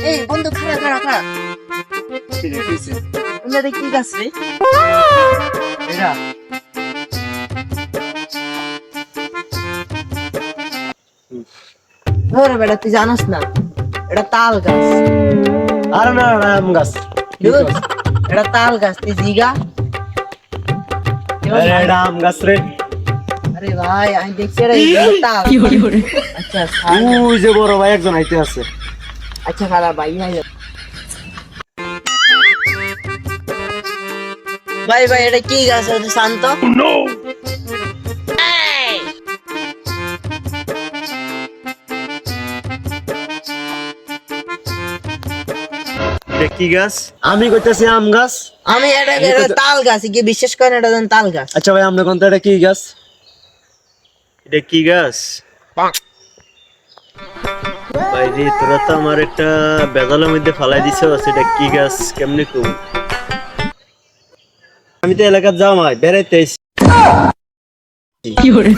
এই বন্ধু খাড়া খাড়া খাড়া এটা কি গাছ রে এটা ওরে বেটা তুই জানোস না এটা তাল গাছ আর না আম গাছ দুধ, এটা তাল গাছ তুই জিগা আরে এটা আম গাছ রে আরে ভাই আমি দেখছি এটা তাল আচ্ছা ওই যে বড় ভাই একজন আইতে আছে আচ্ছা খালা ভাই ভাই ভাই এটা কি গাছ আছে শান্ত এটা কি গাছ আমি কইতাছি আম গাছ আমি এটা তাল গাছ কি বিশ্বাস করেন এটা তাল গাছ আচ্ছা ভাই আমরা কোনটা এটা কি গাছ এটা কি গাছ ভাই রে তোরা তো আমার একটা বেজালের মধ্যে ফালাই দিছো এটা কি গাছ কেমনে কম আমি তো এলাকার যাও মাই বেড়াইতে আইছি কি করে